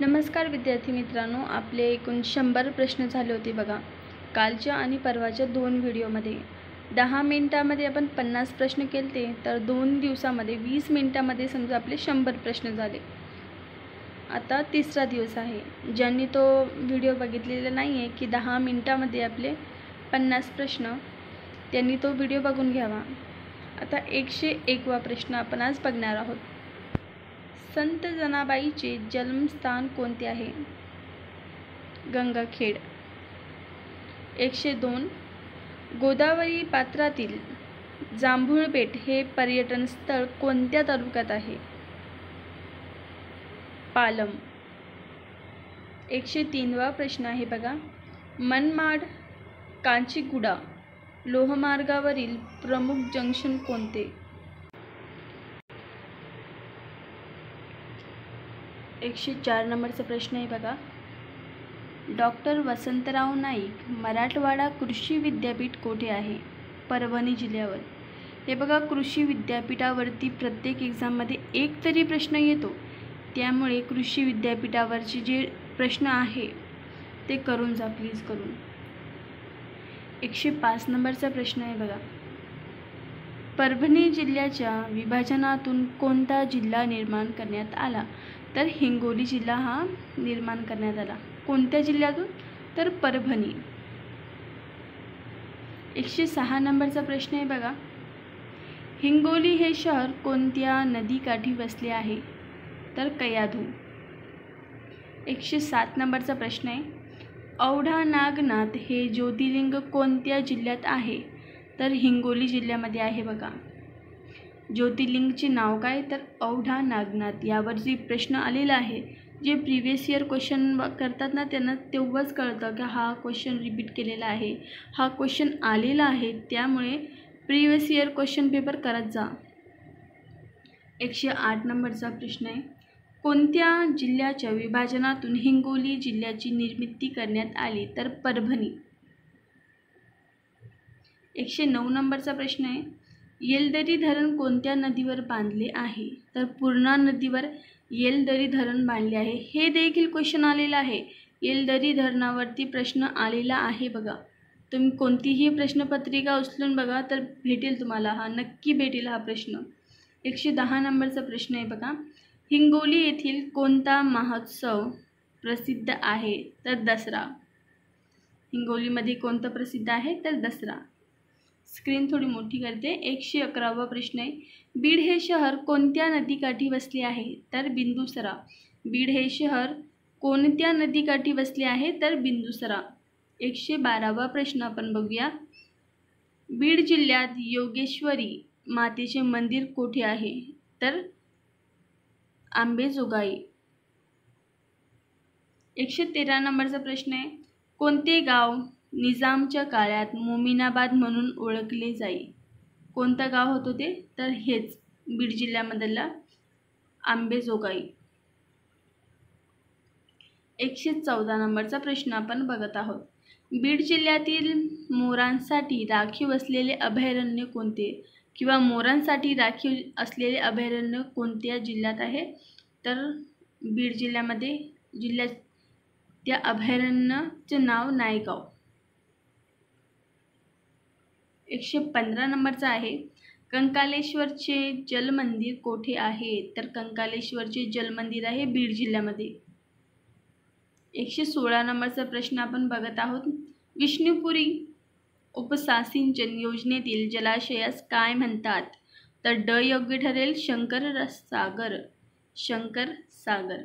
नमस्कार विद्यार्थी मित्रांनो, आपले एकूण 100 प्रश्न झाले होते बघा कालच्या आणि परवाच्या 2 व्हिडिओमध्ये। 10 मिनिटांमध्ये आपण 50 प्रश्न केले, तर 2 दिवसामध्ये 20 मिनिटांमध्ये समजा आपले 100 प्रश्न झाले। आता तिसरा दिवस आहे। ज्यांनी तो व्हिडिओ बघितलेला नाही आहे की 10 मिनिटांमध्ये आपले 50 प्रश्न, त्यांनी तो व्हिडिओ बघून घ्यावा। आता 101वा प्रश्न आपण आज बघणार आहोत। संत जनाबाईचे जन्मस्थान कोणते आहे? गंगाखेड। 102 गोदावरी पात्रातील जांभूळबेट हे पर्यटन स्थळ कोणत्या तालुक्यात आहे? पालम। 103वा प्रश्न आहे बघा, मनमाड कांचीगुडा लोहमार्गावरील प्रमुख जंक्शन कोणते? 104 नंबरचा प्रश्न आहे बघा, डॉक्टर वसंतराव नाईक मराठवाडा कृषी विद्यापीठ कोठे आहे? परभणी जिल्ह्यावर। हे बघा, कृषी विद्यापीठावरती प्रत्येक एक्झाममध्ये एक तरी प्रश्न येतो, त्यामुळे कृषी विद्यापीठावरचे जे प्रश्न आहे ते करून जा प्लीज करून। 105 नंबरचा प्रश्न आहे बघा, परभणी जिल्ह्याच्या विभाजनातून कोणता जिल्हा निर्माण करण्यात आला? तर हिंगोली जिल्हा हा निर्माण करण्यात आला। कोणत्या जिल्ह्यातून? तर परभणी। 106 नंबरचा प्रश्न आहे बघा, हिंगोली हे शहर कोणत्या नदीकाठी वसले आहे? तर कयाधू। 107 नंबरचा प्रश्न आहे, औढा नागनाथ हे ज्योतिर्लिंग कोणत्या जिल्ह्यात आहे? तर हिंगोली जिल्ह्यामध्ये आहे बघा। ज्योतिर्लिंगचे नाव काय? तर औढा नागनाथ। यावरती प्रश्न आलेला आहे, जे प्रिव्हियस इयर क्वेश्चन करतात ना, त्यांना तेव्हाच कळतं की हा क्वेश्चन रिपीट केलेला आहे, हा क्वेश्चन आलेला आहे, त्यामुळे प्रिव्हियस इयर क्वेश्चन पेपर करत जा। 108 नंबरचा प्रश्न आहे, कोणत्या जिल्ह्याच्या विभाजनातून हिंगोली जिल्ह्याची निर्मिती करण्यात आली? तर परभणी। 109 नंबरचा प्रश्न आहे, येलदरी धरण कोणत्या नदीवर बांधले आहे? तर पूर्णा नदीवर येलदरी धरण बांधले आहे। हे देखील क्वेश्चन आलेला आहे, येलदरी धरणावरती प्रश्न आलेला आहे बघा। तुम्ही कोणतीही प्रश्नपत्रिका उचलून बघा तर भेटेल तुम्हाला, हा नक्की भेटेल हा प्रश्न। 110 नंबरचा प्रश्न आहे बघा, हिंगोली येथील कोणता महोत्सव प्रसिद्ध आहे? तर दसरा। हिंगोलीमध्ये कोणतं प्रसिद्ध आहे? तर दसरा। स्क्रीन थोडी मोठी करते। 111वा प्रश्न आहे, बीड हे शहर कोणत्या नदीकाठी वसले आहे? तर बिंदुसरा। बीड हे शहर कोणत्या नदीकाठी वसले आहे? तर बिंदुसरा। 112वा प्रश्न आपण बघूया, बीड जिल्ह्यात योगेश्वरी मातेचे मंदिर कोठे आहे? तर आंबेजोगाई। 113 नंबरचा प्रश्न आहे, कोणते गाव निजामच्या काळात मोमिनाबाद म्हणून ओळखले जाई? कोणतं गाव होतं ते? तर हेच बीड जिल्ह्यामधला आंबेजोगाई। 114 नंबरचा प्रश्न आपण बघत आहोत, बीड जिल्ह्यातील मोरांसाठी राखीव असलेले अभयारण्य कोणते? किंवा मोरांसाठी राखीव असलेले अभयारण्य कोणत्या जिल्ह्यात आहे? तर बीड जिल्ह्यामध्ये त्या अभयारण्याचे नाव नायगाव। 115 नंबरचा आहे, कंकालेश्वरचे जलमंदिर कोठे आहे? तर कंकालेश्वरचे जलमंदिर आहे बीड जिल्ह्यामध्ये। 116 नंबरचा प्रश्न आपण बघत आहोत, विष्णुपुरी उपसासिंचन योजनेतील जलाशयास काय म्हणतात? तर ड योग्य ठरेल, शंकर सागर। शंकर सागर।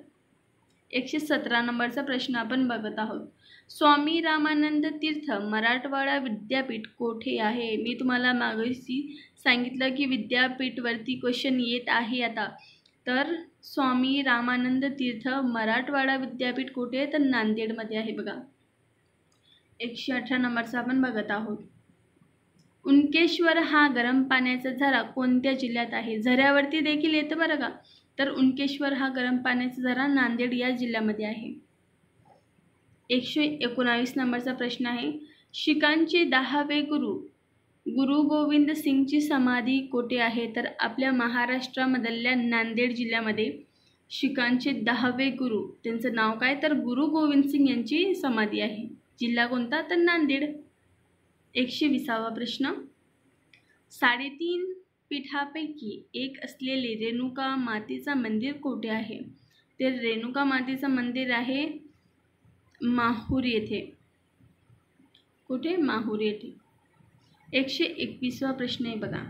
117 नंबरचा प्रश्न आपण बघत आहोत, स्वामी रामानंद तीर्थ मराठवाडा विद्यापीठ कोठे आहे? मी तुम्हाला मागेशी सांगितलं की विद्यापीठवरती क्वेश्चन येत आहे आता, तर स्वामी रामानंद तीर्थ मराठवाडा विद्यापीठ कुठे आहे? तर नांदेडमध्ये आहे बघा। 118 नंबरचा आपण बघत आहोत, उनकेश्वर हा गरम पाण्याचा झरा कोणत्या जिल्ह्यात आहे? झऱ्यावरती देखील येतं बरं का, तर उनकेश्वर हा गरम पाण्याचा झरा नांदेड या जिल्ह्यामध्ये आहे। 119 नंबरचा प्रश्न आहे, शीखांचे 10वे गुरु गोविंद सिंगची समाधी कोठे आहे? तर आपल्या महाराष्ट्रामधल्या नांदेड जिल्ह्यामध्ये शीखांचे 10वे गुरु, त्यांचं नाव काय तर गुरु गोविंद सिंग यांची समाधी आहे. जिल्हा कोणता तर नांदेड. 120वा प्रश्न, 3.5 पीठापैकी एक असलेले रेणुका मातेचं मंदिर कोठे आहे? ते रेणुका मातेचं मंदिर आहे माहूर येथे. कुठे? माहूर येथे. 121वा प्रश्न आहे बघा,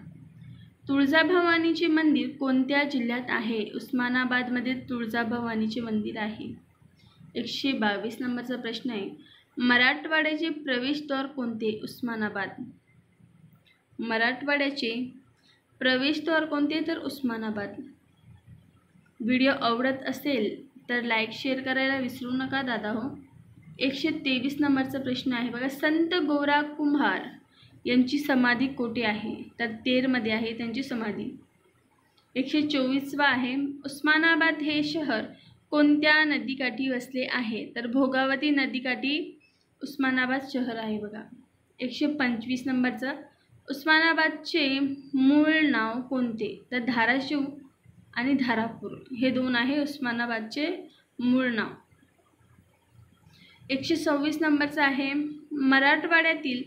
तुळजाभवानीचे मंदिर कोणत्या जिल्ह्यात आहे? उस्मानाबादमध्ये तुळजाभवानीचे मंदिर आहे. 122 नंबरचा प्रश्न आहे, मराठवाड्याचे प्रवेशद्वार कोणते? उस्मानाबाद. मराठवाड्याचे प्रवेशद्वार कोणते तर उस्मानाबाद. व्हिडिओ आवडत असेल तर लाईक शेअर करायला विसरू नका दादा हो. 123 नंबरचा प्रश्न आहे बघा, संत गोरा कुंभार यांची समाधी कोठे आहे? तर तेरमध्ये आहे त्यांची समाधी. 124वा आहे, उस्मानाबाद हे शहर कोणत्या नदीकाठी वसले आहे? तर भोगावती नदीकाठी उस्मानाबाद शहर आहे बघा. 125 नंबरचा, उस्मानाबादचे मूळ नाव कोणते? तर धाराशिव आणि धारापूर हे दोन आहे उस्मानाबादचे मूळ नाव. 126 नंबरचा आहे, मराठवाड्यातील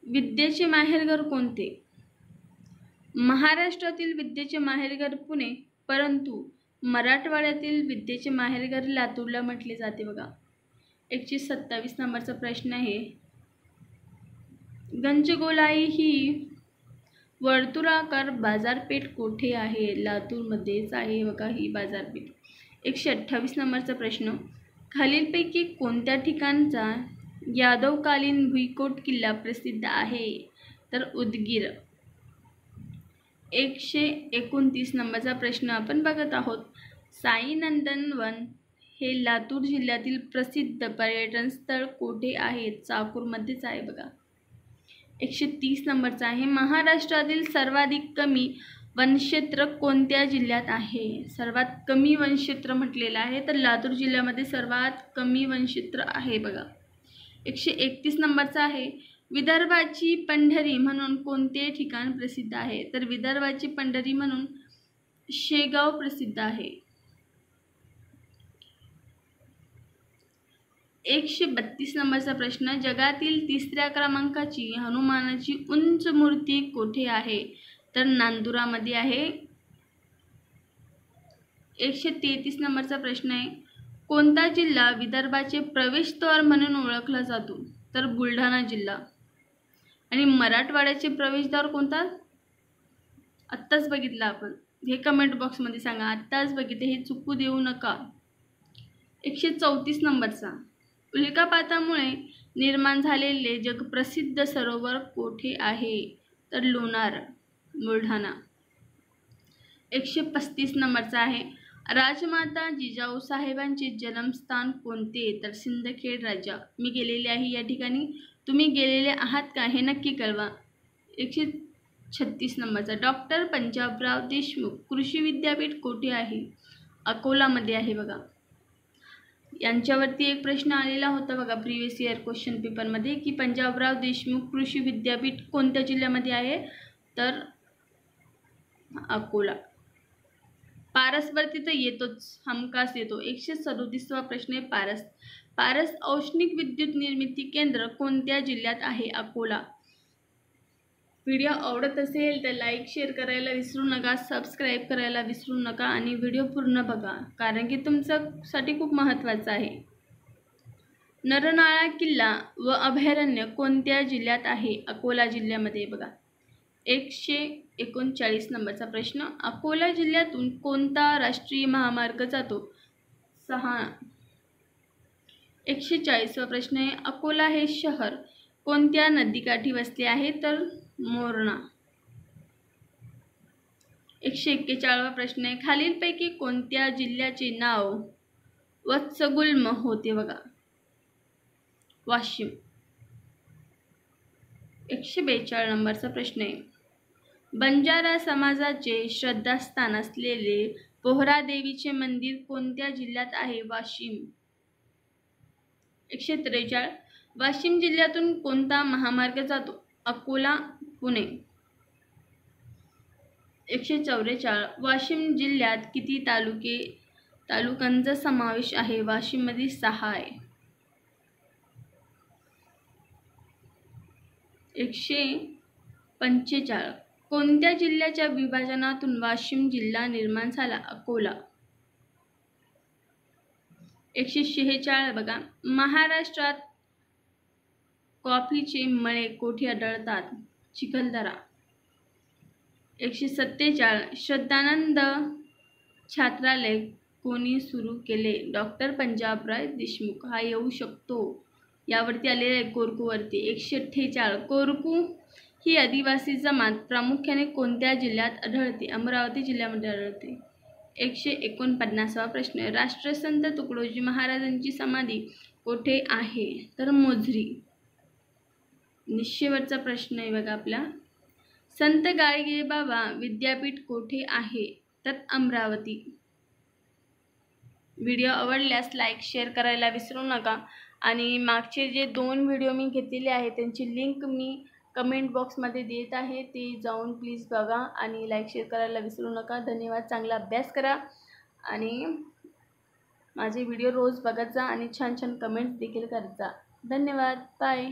विद्येचे माहेरघर कोणते? महाराष्ट्रातील विद्येचे माहेरघर पुणे, परंतु मराठवाड्यातील विद्येचे माहेरघर लातूरला म्हटले जाते बघा. 127 नंबरचा प्रश्न आहे, गंजगोलाई ही वर्तुळाकार बाजारपेठ कोठे आहे? लातूरमध्येच आहे बघा ही बाजारपेठ. 128 नंबरचा प्रश्न, खालीलपैकी कोणत्या ठिकाणचा यादवकालीन भुईकोट किल्ला प्रसिद्ध आहे? तर उदगीर. 129 नंबरचा प्रश्न आपण बघत आहोत, साई नंदनवन हे लातूर जिल्ह्यातील प्रसिद्ध पर्यटन स्थळ कोठे आहे? चाकूरमध्येच आहे बघा. 130 नंबरचा आहे, महाराष्ट्रातील सर्वाधिक कमी वनक्षेत्र कोणत्या जिल्ह्यात आहे? सर्वात कमी वनक्षेत्र म्हटलेलं आहे तर लातूर जिल्ह्यामध्ये सर्वात कमी वनक्षेत्र आहे बघा. 131 नंबरचा आहे, विदर्भाची पंढरी म्हणून कोणते ठिकाण प्रसिद्ध आहे? तर विदर्भाची पंढरी म्हणून शेगाव प्रसिद्ध आहे. 132 नंबरचा प्रश्न, जगातील 3ऱ्या क्रमांकाची हनुमानाची उंच मूर्ती कोठे आहे? तर नांदुरामध्ये आहे. 133 नंबरचा प्रश्न आहे, कोणता जिल्हा विदर्भाचे प्रवेशद्वार म्हणून ओळखला जातो? तर बुलढाणा जिल्हा. आणि मराठवाड्याचे प्रवेशद्वार कोणता? आत्ताच बघितलं आपण, हे कमेंट बॉक्समध्ये सांगा, आत्ताच बघितले, हे चुकू देऊ नका. 134 नंबरचा, उल्कापातामुळे निर्माण झालेले जगप्रसिद्ध सरोवर कोठे आहे? तर लोणार, बुलढाणा. 135 नंबरचा आहे, राजमाता जिजाऊ साहेबांचे जन्मस्थान कोणते? तर सिंदखेड राजा. मी गेलेले आहे या ठिकाणी, तुम्ही गेलेले आहात का हे नक्की कळवा. 136 नंबरचा, डॉक्टर पंजाबराव देशमुख कृषी विद्यापीठ कोठे आहे? अकोलामध्ये आहे बघा. यांच्यावरती एक प्रश्न आलेला होता बघा प्रिव्हियस इयर क्वेश्चन पेपरमध्ये की पंजाबराव देशमुख कृषी विद्यापीठ कोणत्या जिल्ह्यामध्ये आहे? तर अकोला. पारसवरती तर येतोच, हमखास येतो. 137वा प्रश्न आहे, पारस औष्णिक विद्युत निर्मिती केंद्र कोणत्या जिल्ह्यात आहे? अकोला. व्हिडिओ आवडत असेल तर लाईक शेअर करायला विसरू नका, सबस्क्राईब करायला विसरू नका आणि व्हिडिओ पूर्ण बघा कारण की तुमच्यासाठी खूप महत्त्वाचं आहे. नरनाळा किल्ला व अभयारण्य कोणत्या जिल्ह्यात आहे? अकोला जिल्ह्यामध्ये बघा. 139 नंबरचा प्रश्न, अकोला जिल्ह्यातून कोणता राष्ट्रीय महामार्ग जातो? 6. 140वा प्रश्न आहे, अकोला हे शहर कोणत्या नदीकाठी वसले आहे? तर मोरणा. 141वा प्रश्न आहे, खालीलपैकी कोणत्या जिल्ह्याचे नाव वत्सगुल्म होते? बघा, वाशिम. 142 नंबरचा प्रश्न आहे, बंजारा समाजाचे श्रद्धास्थान असलेले पोहरादेवीचे मंदिर कोणत्या जिल्ह्यात आहे? वाशिम. 143 वाशिम जिल्ह्यातून कोणता महामार्ग जातो? अकोला पुणे. 144 वाशिम जिल्ह्यात किती तालुके तालुक्यांचा समावेश आहे. वाशिममध्ये 6 आहे. 145. कोणत्या जिल्ह्याच्या विभाजनातून वाशिम जिल्हा निर्माण झाला? अकोला. 146 बघा. महाराष्ट्रात कॉफीचे मळे कोठे आढळतात? चिखलदरा. 147. श्रद्धानंद छात्रालय कोणी सुरू केले? डॉक्टर पंजाबराव देशमुख. हा येऊ शकतो यावरती आलेला आहे, कोरकूवरती. 148. कोरकू ही आदिवासी जमात प्रामुख्याने कोणत्या जिल्ह्यात आढळते? अमरावती जिल्ह्यामध्ये आढळते. 149वा प्रश्न. राष्ट्रसंत तुकडोजी महाराजांची समाधी कोठे आहे? तर मोझरी. निश्चयवरचा प्रश्न आहे बघा आपला. संत गाडगेबाबा विद्यापीठ कोठे आहे? तर अमरावती. व्हिडिओ आवडल्यास लाईक शेअर करायला विसरू नका. आणि मागचे जे 2 व्हिडिओ मी घेतलेले आहे त्यांची लिंक मी कमेंट बॉक्समध्ये देत आहे, ते जाऊन प्लीज बघा आणि लाईक शेअर करायला विसरू नका. धन्यवाद. चांगला अभ्यास करा आणि माझे व्हिडिओ रोज बघत जा आणि छान छान कमेंट्स देखील करत जा. धन्यवाद. बाय.